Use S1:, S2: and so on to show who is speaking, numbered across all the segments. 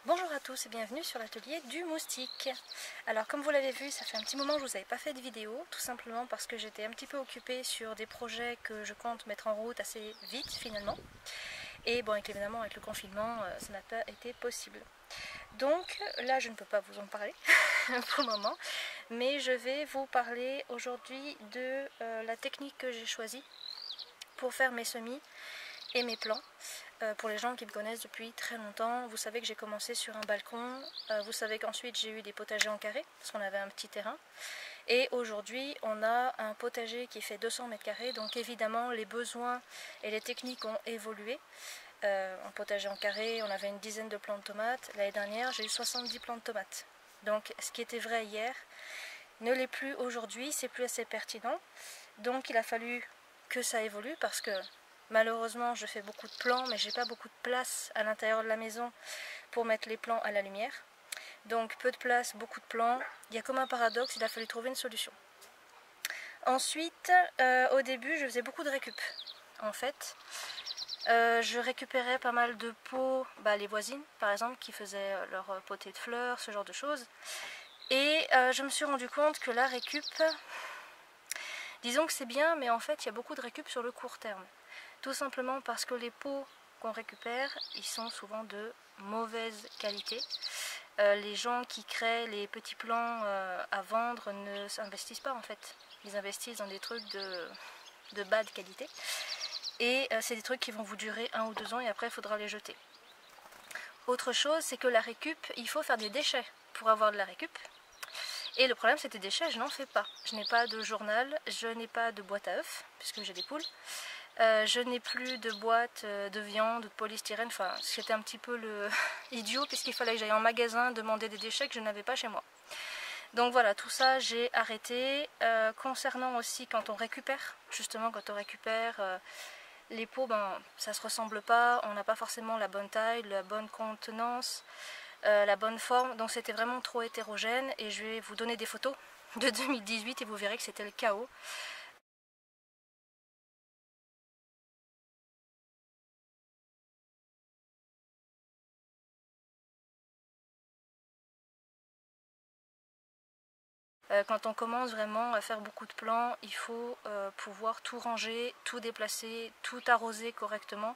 S1: Bonjour à tous et bienvenue sur l'atelier du moustique. Alors comme vous l'avez vu, ça fait un petit moment que je vous avais pas fait de vidéo, tout simplement parce que j'étais un petit peu occupée sur des projets que je compte mettre en route assez vite finalement. Et bon, évidemment avec le confinement, ça n'a pas été possible. Donc là je ne peux pas vous en parler pour le moment, mais je vais vous parler aujourd'hui de la technique que j'ai choisie pour faire mes semis et mes plants. Pour les gens qui me connaissent depuis très longtemps, vous savez que j'ai commencé sur un balcon, vous savez qu'ensuite j'ai eu des potagers en carré, parce qu'on avait un petit terrain. Et aujourd'hui on a un potager qui fait 200 mètres carrés, donc évidemment les besoins et les techniques ont évolué. En potager en carré, on avait une dizaine de plants de tomates. L'année dernière j'ai eu 70 plants de tomates. Donc ce qui était vrai hier ne l'est plus aujourd'hui, c'est plus assez pertinent. Donc il a fallu que ça évolue parce que malheureusement je fais beaucoup de plants mais j'ai pas beaucoup de place à l'intérieur de la maison pour mettre les plants à la lumière. Donc peu de place, beaucoup de plants. Il y a comme un paradoxe, il a fallu trouver une solution. Ensuite, au début je faisais beaucoup de récup. En fait, je récupérais pas mal de pots, les voisines par exemple qui faisaient leur potée de fleurs, ce genre de choses. Et je me suis rendu compte que la récup, disons que c'est bien, mais en fait il y a beaucoup de récup sur le court terme. Tout simplement parce que les pots qu'on récupère, ils sont souvent de mauvaise qualité. Les gens qui créent les petits plants à vendre ne s'investissent pas en fait. Ils investissent dans des trucs de bas de qualité. Et c'est des trucs qui vont vous durer 1 ou 2 ans et après il faudra les jeter. Autre chose, c'est que la récup, il faut faire des déchets pour avoir de la récup. Et le problème, c'est que les déchets, je n'en fais pas. Je n'ai pas de journal, je n'ai pas de boîte à œufs, puisque j'ai des poules. Je n'ai plus de boîte de viande, de polystyrène, enfin c'était un petit peu idiot puisqu'il fallait que j'aille en magasin demander des déchets que je n'avais pas chez moi. Donc voilà, tout ça j'ai arrêté. Concernant aussi quand on récupère, justement quand on récupère les pots, ça se ressemble pas, on n'a pas forcément la bonne taille, la bonne contenance, la bonne forme, donc c'était vraiment trop hétérogène et je vais vous donner des photos de 2018 et vous verrez que c'était le chaos. Quand on commence vraiment à faire beaucoup de plants, il faut pouvoir tout ranger, tout déplacer, tout arroser correctement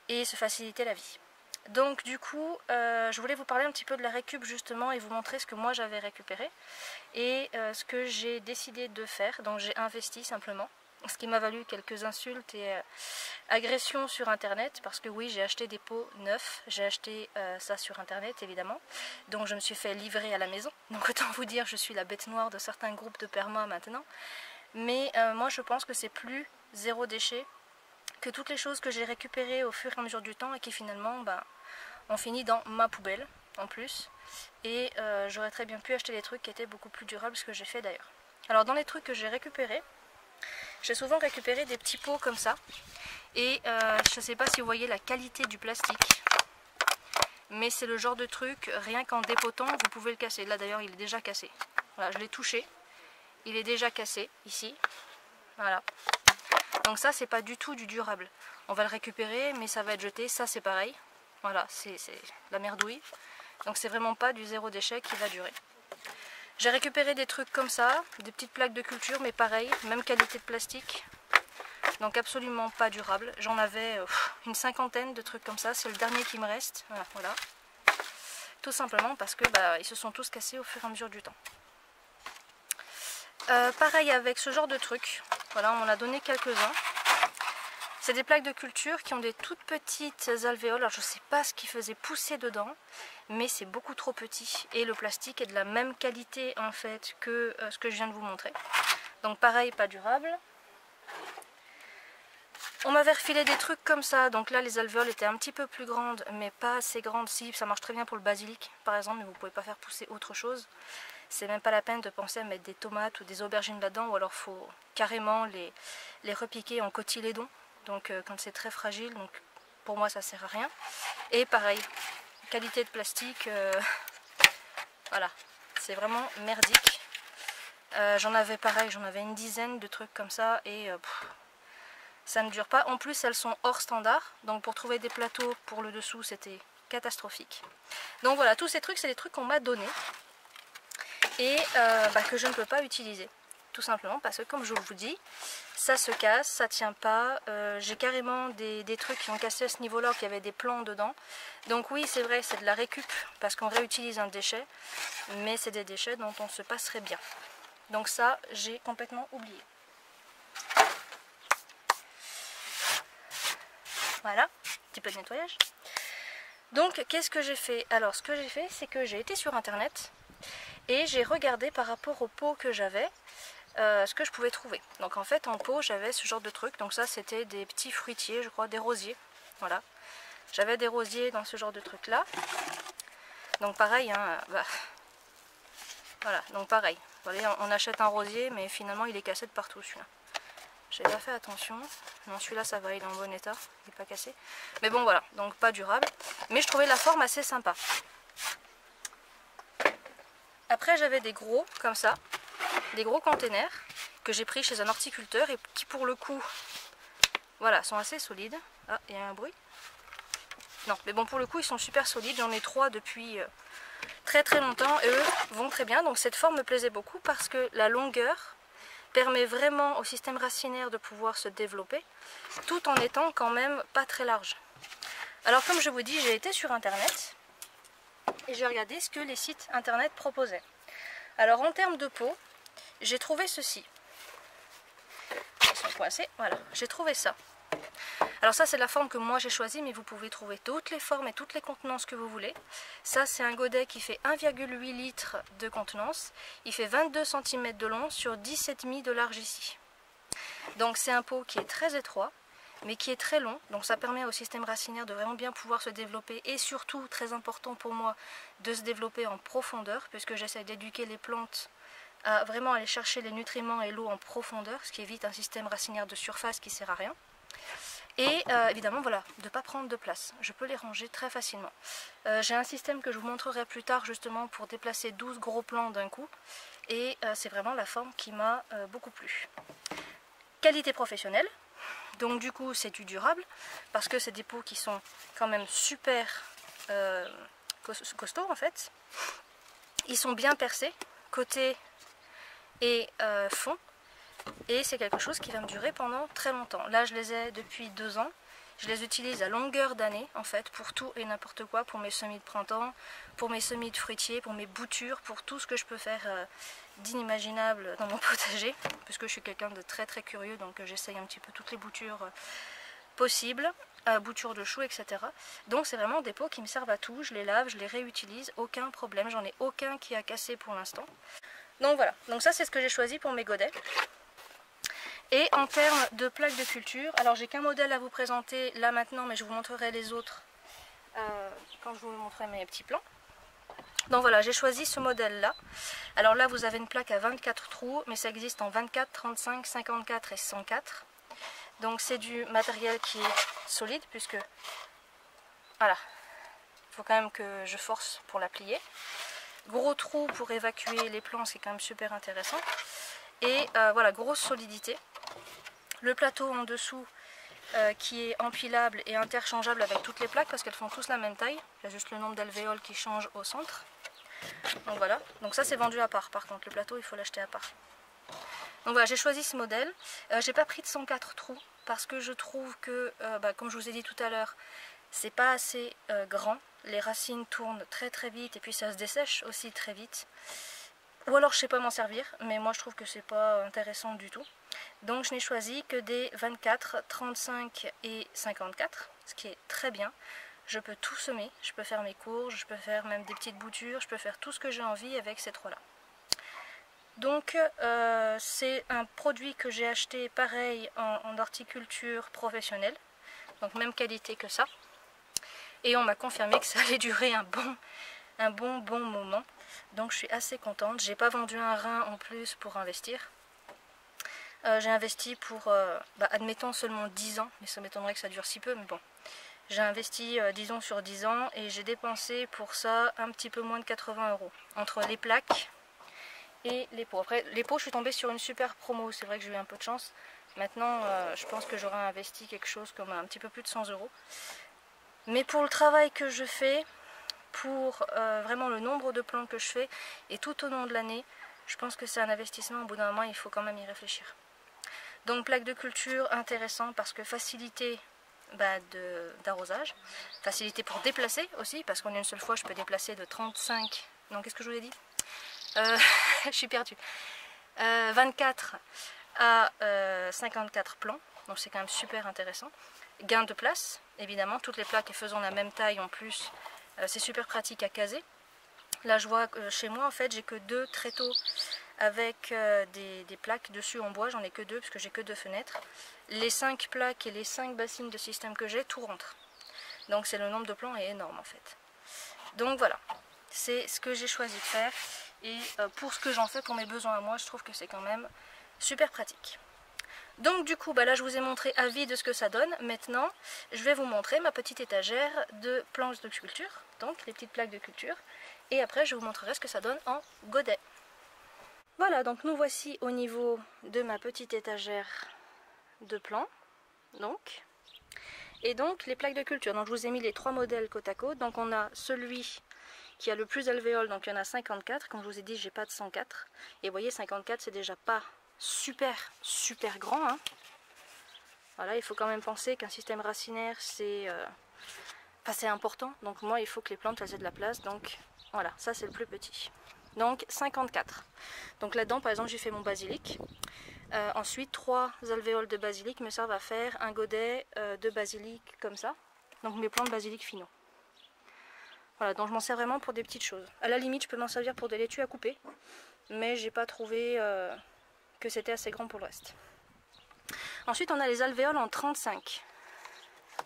S1: et se faciliter la vie. Donc du coup, je voulais vous parler un petit peu de la récup justement et vous montrer ce que moi j'avais récupéré et ce que j'ai décidé de faire. Donc j'ai investi simplement, ce qui m'a valu quelques insultes et agressions sur internet parce que oui, j'ai acheté des pots neufs, j'ai acheté ça sur internet évidemment, donc je me suis fait livrer à la maison, donc autant vous dire je suis la bête noire de certains groupes de perma maintenant, mais moi je pense que c'est plus zéro déchet que toutes les choses que j'ai récupérées au fur et à mesure du temps et qui finalement ont fini dans ma poubelle en plus, et j'aurais très bien pu acheter des trucs qui étaient beaucoup plus durables, ce que j'ai fait d'ailleurs. Alors dans les trucs que j'ai récupérés, j'ai souvent récupéré des petits pots comme ça. Et je ne sais pas si vous voyez la qualité du plastique, mais c'est le genre de truc, rien qu'en dépotant, vous pouvez le casser. Là d'ailleurs il est déjà cassé. Voilà, je l'ai touché, il est déjà cassé ici. Voilà. Donc ça c'est pas du tout du durable. On va le récupérer mais ça va être jeté, ça c'est pareil. Voilà, c'est la merdouille. Donc c'est vraiment pas du zéro déchet qui va durer. J'ai récupéré des trucs comme ça, des petites plaques de culture, mais pareil, même qualité de plastique. Donc absolument pas durable. J'en avais une cinquantaine de trucs comme ça, c'est le dernier qui me reste. Voilà. Tout simplement parce que ils se sont tous cassés au fur et à mesure du temps. Pareil avec ce genre de trucs. Voilà, on m'en a donné quelques-uns. C'est des plaques de culture qui ont des toutes petites alvéoles. Alors je sais pas ce qui faisait pousser dedans, mais c'est beaucoup trop petit. Et le plastique est de la même qualité en fait que ce que je viens de vous montrer. Donc pareil, pas durable. On m'avait refilé des trucs comme ça, donc là les alvéoles étaient un petit peu plus grandes, mais pas assez grandes. Si, ça marche très bien pour le basilic par exemple, mais vous ne pouvez pas faire pousser autre chose. C'est même pas la peine de penser à mettre des tomates ou des aubergines là-dedans, ou alors il faut carrément les repiquer en cotylédon. Donc quand c'est très fragile, donc pour moi ça sert à rien. Et pareil, qualité de plastique, voilà, c'est vraiment merdique. J'en avais pareil, j'en avais une dizaine de trucs comme ça et ça ne dure pas. En plus elles sont hors standard, donc pour trouver des plateaux pour le dessous c'était catastrophique. Donc voilà, tous ces trucs, c'est des trucs qu'on m'a donnés et que je ne peux pas utiliser. Tout simplement parce que comme je vous dis, ça se casse, ça tient pas. J'ai carrément des trucs qui ont cassé à ce niveau-là, qui avaient des plans dedans. Donc oui, c'est vrai, c'est de la récup parce qu'on réutilise un déchet, mais c'est des déchets dont on se passerait bien. Donc ça, j'ai complètement oublié. Voilà, petit peu de nettoyage. Donc qu'est-ce que j'ai fait? Alors ce que j'ai fait, c'est que j'ai été sur internet et j'ai regardé par rapport aux pots que j'avais ce que je pouvais trouver. Donc en fait en pot j'avais ce genre de truc. Donc ça c'était des petits fruitiers, je crois, des rosiers. Voilà, j'avais des rosiers dans ce genre de truc là. Donc pareil, hein, voilà, donc pareil. Vous voyez, on achète un rosier mais finalement il est cassé de partout celui-là. J'ai pas fait attention. Non, celui-là ça va, il est en bon état, il n'est pas cassé. Mais bon voilà, donc pas durable. Mais je trouvais la forme assez sympa. Après j'avais des gros comme ça, des gros containers que j'ai pris chez un horticulteur et qui pour le coup, voilà, sont assez solides. Ah, il y a un bruit. Non, mais bon pour le coup ils sont super solides. J'en ai 3 depuis très très longtemps et eux vont très bien. Donc cette forme me plaisait beaucoup parce que la longueur permet vraiment au système racinaire de pouvoir se développer tout en étant quand même pas très large. Alors comme je vous dis, j'ai été sur internet et j'ai regardé ce que les sites internet proposaient. Alors en termes de pot, j'ai trouvé ceci. Ils sont coincés, voilà, j'ai trouvé ça. Alors ça c'est la forme que moi j'ai choisie, mais vous pouvez trouver toutes les formes et toutes les contenances que vous voulez. Ça c'est un godet qui fait 1,8 litre de contenance. Il fait 22 cm de long sur 17,5 de large ici. Donc c'est un pot qui est très étroit, mais qui est très long. Donc ça permet au système racinaire de vraiment bien pouvoir se développer. Et surtout, très important pour moi, de se développer en profondeur, puisque j'essaie d'éduquer les plantes à vraiment aller chercher les nutriments et l'eau en profondeur, ce qui évite un système racinaire de surface qui ne sert à rien. Et évidemment, voilà, de ne pas prendre de place. Je peux les ranger très facilement. J'ai un système que je vous montrerai plus tard justement pour déplacer 12 gros plants d'un coup. Et c'est vraiment la forme qui m'a beaucoup plu. Qualité professionnelle. Donc du coup, c'est du durable parce que c'est des pots qui sont quand même super costauds en fait. Ils sont bien percés, côté et fond. Et c'est quelque chose qui va me durer pendant très longtemps. Là je les ai depuis 2 ans. Je les utilise à longueur d'année en fait pour tout et n'importe quoi, pour mes semis de printemps, pour mes semis de fruitiers, pour mes boutures, pour tout ce que je peux faire d'inimaginable dans mon potager. Puisque je suis quelqu'un de très très curieux, donc j'essaye un petit peu toutes les boutures possibles, boutures de choux, etc. Donc c'est vraiment des pots qui me servent à tout. Je les lave, je les réutilise, aucun problème. J'en ai aucun qui a cassé pour l'instant. Donc voilà, donc ça c'est ce que j'ai choisi pour mes godets. Et en termes de plaques de culture, alors j'ai qu'un modèle à vous présenter là maintenant, mais je vous montrerai les autres quand je vous montrerai mes petits plans. Donc voilà, j'ai choisi ce modèle là. Alors là vous avez une plaque à 24 trous, mais ça existe en 24, 35, 54 et 104. Donc c'est du matériel qui est solide puisque, voilà, il faut quand même que je force pour la plier. Gros trou pour évacuer les plants, c'est quand même super intéressant. Et voilà, grosse solidité. Le plateau en dessous qui est empilable et interchangeable avec toutes les plaques parce qu'elles font tous la même taille. Il y a juste le nombre d'alvéoles qui change au centre. Donc voilà, donc ça c'est vendu à part. Par contre le plateau il faut l'acheter à part. Donc voilà, j'ai choisi ce modèle. J'ai pas pris de 104 trous parce que je trouve que, comme je vous ai dit tout à l'heure, c'est pas assez grand. Les racines tournent très très vite et puis ça se dessèche aussi très vite. Ou alors je sais pas m'en servir, mais moi je trouve que c'est pas intéressant du tout. Donc je n'ai choisi que des 24, 35 et 54, ce qui est très bien. Je peux tout semer, je peux faire mes courges, je peux faire même des petites boutures, je peux faire tout ce que j'ai envie avec ces trois-là. Donc c'est un produit que j'ai acheté pareil en horticulture professionnelle, donc même qualité que ça. Et on m'a confirmé que ça allait durer un bon moment. Donc je suis assez contente. J'ai pas vendu un rein en plus pour investir. J'ai investi pour, admettons seulement 10 ans, mais ça m'étonnerait que ça dure si peu, mais bon. J'ai investi disons sur 10 ans et j'ai dépensé pour ça un petit peu moins de 80 € entre les plaques et les pots. Après les pots je suis tombée sur une super promo, c'est vrai que j'ai eu un peu de chance. Maintenant je pense que j'aurais investi quelque chose comme un petit peu plus de 100 €. Mais pour le travail que je fais, pour vraiment le nombre de plants que je fais, et tout au long de l'année, je pense que c'est un investissement, au bout d'un moment, il faut quand même y réfléchir. Donc plaque de culture, intéressant parce que facilité d'arrosage, facilité pour déplacer aussi, parce qu'en une seule fois, je peux déplacer de 35, non, qu'est-ce que je vous ai dit je suis perdue. 24 à 54 plants, donc c'est quand même super intéressant. Gain de place, évidemment, toutes les plaques faisant la même taille en plus, c'est super pratique à caser. Là je vois chez moi en fait j'ai que 2 tréteaux avec des plaques dessus en bois, j'en ai que 2 parce que j'ai que 2 fenêtres. Les 5 plaques et les 5 bassines de système que j'ai, tout rentre. Donc c'est le nombre de plants est énorme en fait. Donc voilà, c'est ce que j'ai choisi de faire. Et pour ce que j'en fais pour mes besoins à moi, je trouve que c'est quand même super pratique. Donc du coup, là je vous ai montré à vide de ce que ça donne. Maintenant, je vais vous montrer ma petite étagère de planches de culture, donc les petites plaques de culture. Et après, je vous montrerai ce que ça donne en godet. Voilà, donc nous voici au niveau de ma petite étagère de plants. Donc, et donc les plaques de culture. Donc je vous ai mis les 3 modèles côte à côte. Donc on a celui qui a le plus alvéole, donc il y en a 54. Comme je vous ai dit, j'ai pas de 104. Et vous voyez, 54, c'est déjà pas super grand. Hein. Voilà, il faut quand même penser qu'un système racinaire, c'est important. Donc moi, il faut que les plantes aient de la place. Donc voilà, ça c'est le plus petit. Donc 54. Donc là-dedans, par exemple, j'ai fait mon basilic. Ensuite, 3 alvéoles de basilic me servent à faire un godet de basilic comme ça. Donc mes plants de basilic finaux. Voilà, donc je m'en sers vraiment pour des petites choses. À la limite, je peux m'en servir pour des laitues à couper, mais j'ai pas trouvé que c'était assez grand pour le reste. Ensuite, on a les alvéoles en 35.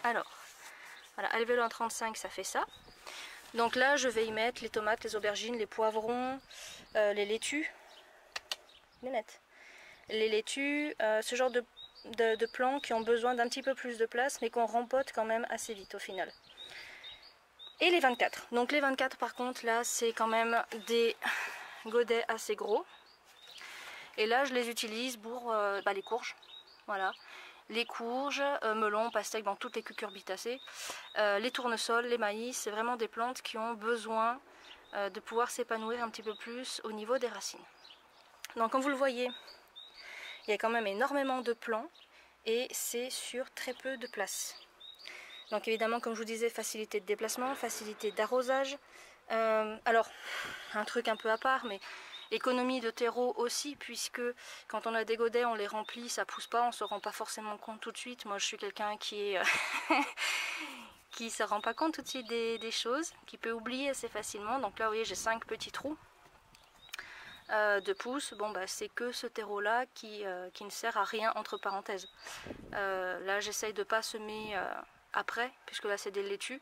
S1: Alors, voilà, alvéoles en 35, ça fait ça. Donc là, je vais y mettre les tomates, les aubergines, les poivrons, les laitues. Les laitues, ce genre de plants qui ont besoin d'un petit peu plus de place, mais qu'on rempote quand même assez vite au final. Et les 24. Donc les 24 par contre là c'est quand même des godets assez gros. Et là je les utilise pour les courges. Voilà. Les courges, melons, pastèques, dans toutes les cucurbitacées. Les tournesols, les maïs, c'est vraiment des plantes qui ont besoin de pouvoir s'épanouir un petit peu plus au niveau des racines. Donc comme vous le voyez, il y a quand même énormément de plants et c'est sur très peu de place. Donc évidemment, comme je vous disais, facilité de déplacement, facilité d'arrosage. Alors, un truc un peu à part, mais économie de terreau aussi, puisque quand on a des godets, on les remplit, ça pousse pas, on se rend pas forcément compte tout de suite. Moi, je suis quelqu'un qui est qui se rend pas compte tout de suite des choses, qui peut oublier assez facilement. Donc là, vous voyez, j'ai 5 petits trous de pouces. Bon, c'est que ce terreau-là qui ne sert à rien, entre parenthèses. Là, j'essaye de pas semer après, puisque là c'est des laitues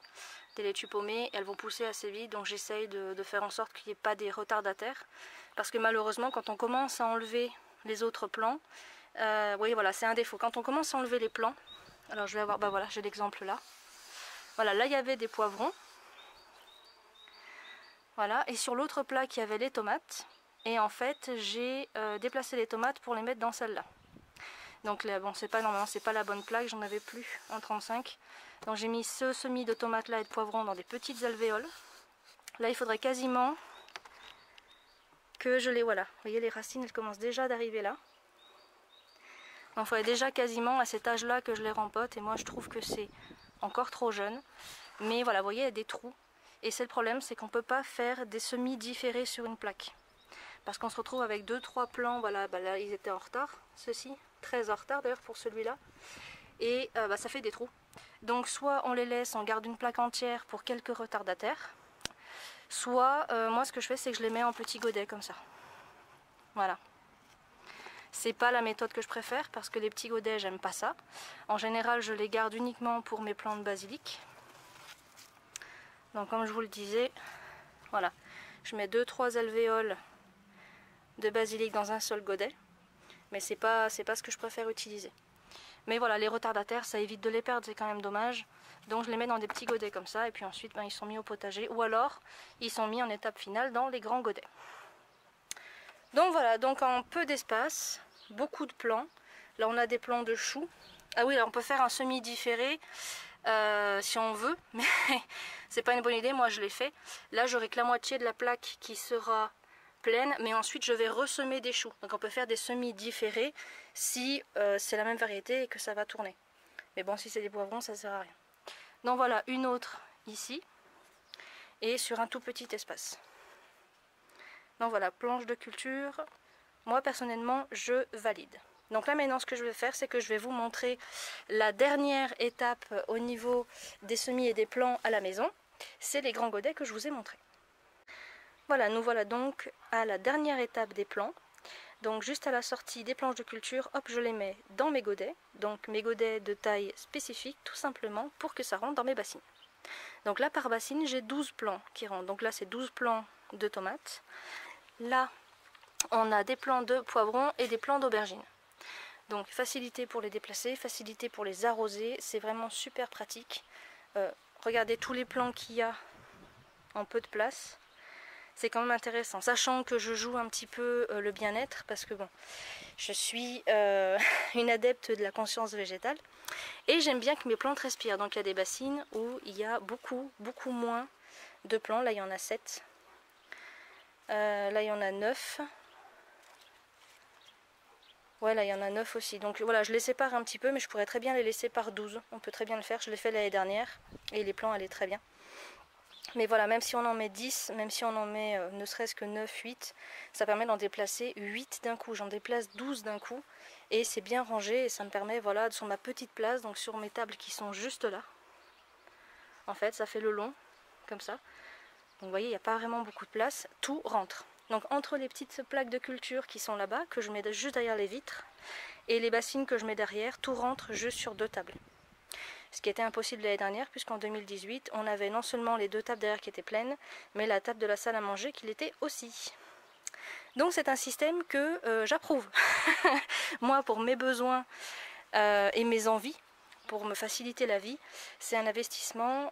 S1: paumées, elles vont pousser assez vite, donc j'essaye de faire en sorte qu'il n'y ait pas des retardataires, parce que malheureusement quand on commence à enlever les autres plants, oui voilà, c'est un défaut, quand on commence à enlever les plants, alors je vais avoir, voilà, j'ai l'exemple là, voilà, là il y avait des poivrons, voilà, et sur l'autre plaque il y avait les tomates, et en fait j'ai déplacé les tomates pour les mettre dans celle-là. Donc là, bon, normalement c'est pas la bonne plaque, j'en avais plus en 35. Donc j'ai mis ce semis de tomates là et de poivrons dans des petites alvéoles. Là il faudrait quasiment que je les... Voilà, vous voyez les racines elles commencent déjà d'arriver là. Donc il faudrait déjà quasiment à cet âge là que je les rempote, et moi je trouve que c'est encore trop jeune. Mais voilà, vous voyez il y a des trous. Et c'est le problème, c'est qu'on ne peut pas faire des semis différés sur une plaque. Parce qu'on se retrouve avec 2-3 plants, voilà, là ils étaient en retard, ceux-ci. Très en retard d'ailleurs pour celui-là, et ça fait des trous. Donc soit on les laisse, on garde une plaque entière pour quelques retardataires, soit moi ce que je fais c'est que je les mets en petits godets comme ça. Voilà. C'est pas la méthode que je préfère parce que les petits godets j'aime pas ça. En général je les garde uniquement pour mes plants de basilic. Donc comme je vous le disais, voilà, je mets 2-3 alvéoles de basilic dans un seul godet. Mais c'est pas ce que je préfère utiliser. Mais voilà, les retardataires, ça évite de les perdre, c'est quand même dommage. Donc je les mets dans des petits godets comme ça, et puis ensuite ils sont mis au potager, ou alors ils sont mis en étape finale dans les grands godets. Donc voilà, donc en peu d'espace, beaucoup de plants. Là on a des plants de choux. Ah oui, là on peut faire un semi différé. si on veut, mais c'est pas une bonne idée, moi je l'ai fait. Là j'aurai que la moitié de la plaque qui sera pleine, mais ensuite je vais ressemer des choux. Donc on peut faire des semis différés si c'est la même variété et que ça va tourner. Mais bon, si c'est des poivrons, ça sert à rien. Donc voilà, une autre ici, et sur un tout petit espace. Donc voilà, planche de culture, moi personnellement je valide. Donc là maintenant ce que je vais faire, c'est que je vais vous montrer la dernière étape au niveau des semis et des plants à la maison. C'est les grands godets que je vous ai montrés. Voilà, nous voilà donc à la dernière étape des plants. Donc juste à la sortie des planches de culture, hop, je les mets dans mes godets. Donc mes godets de taille spécifique, tout simplement pour que ça rentre dans mes bassines. Donc là par bassine, j'ai 12 plants qui rentrent. Donc là c'est 12 plants de tomates. Là, on a des plants de poivrons et des plants d'aubergines. Donc facilité pour les déplacer, facilité pour les arroser, c'est vraiment super pratique. Regardez tous les plants qu'il y a en peu de place. C'est quand même intéressant, sachant que je joue un petit peu le bien-être, parce que bon, je suis une adepte de la conscience végétale, et j'aime bien que mes plantes respirent. Donc il y a des bassines où il y a beaucoup moins de plants. Là il y en a 7, là il y en a 9. Ouais, là il y en a 9 aussi. Donc voilà, je les sépare un petit peu, mais je pourrais très bien les laisser par 12. On peut très bien le faire, je l'ai fait l'année dernière, et les plants allaient très bien. Mais voilà, même si on en met 10, même si on en met ne serait-ce que 9, 8, ça permet d'en déplacer 8 d'un coup. J'en déplace 12 d'un coup, et c'est bien rangé, et ça me permet, voilà, sur ma petite place, donc sur mes tables qui sont juste là. En fait, ça fait le long, comme ça. Donc vous voyez, il n'y a pas vraiment beaucoup de place, tout rentre. Donc entre les petites plaques de culture qui sont là-bas, que je mets juste derrière les vitres, et les bassines que je mets derrière, tout rentre juste sur 2 tables. Ce qui était impossible l'année dernière, puisqu'en 2018, on avait non seulement les 2 tables derrière qui étaient pleines, mais la table de la salle à manger qui l'était aussi. Donc c'est un système que j'approuve. Moi, pour mes besoins et mes envies, pour me faciliter la vie, c'est un investissement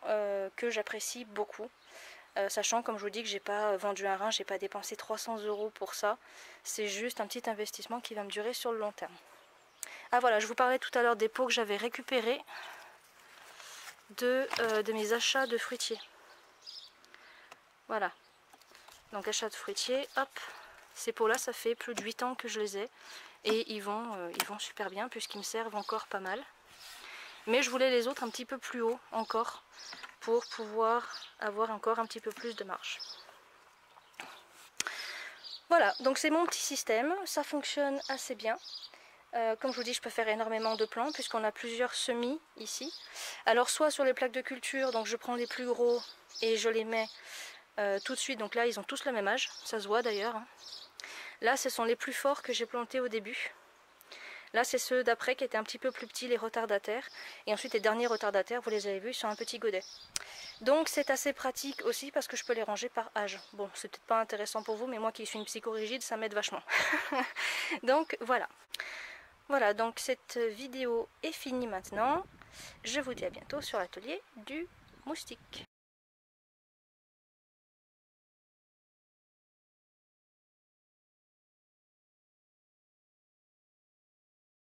S1: que j'apprécie beaucoup. Sachant, comme je vous dis, que j'ai pas vendu un rein, j'ai pas dépensé 300 € pour ça. C'est juste un petit investissement qui va me durer sur le long terme. Ah voilà, je vous parlais tout à l'heure des pots que j'avais récupérés de mes achats de fruitiers. Voilà. Donc achat de fruitiers, hop. Ces pots là, ça fait plus de 8 ans que je les ai. Et ils vont super bien puisqu'ils me servent encore pas mal. Mais je voulais les autres un petit peu plus haut encore, pour pouvoir avoir encore un petit peu plus de marge. Voilà, donc c'est mon petit système, ça fonctionne assez bien. Comme je vous dis, je peux faire énormément de plants puisqu'on a plusieurs semis ici. Alors soit sur les plaques de culture, donc je prends les plus gros et je les mets tout de suite. Donc là, ils ont tous le même âge, ça se voit d'ailleurs. Là, ce sont les plus forts que j'ai plantés au début. Là, c'est ceux d'après qui étaient un petit peu plus petits, les retardataires. Et ensuite, les derniers retardataires, vous les avez vus, sur un petit godet. Donc, c'est assez pratique aussi parce que je peux les ranger par âge. Bon, c'est peut-être pas intéressant pour vous, mais moi qui suis une psychorigide, ça m'aide vachement. Donc, voilà. Voilà, donc cette vidéo est finie maintenant. Je vous dis à bientôt sur l'atelier du moustique.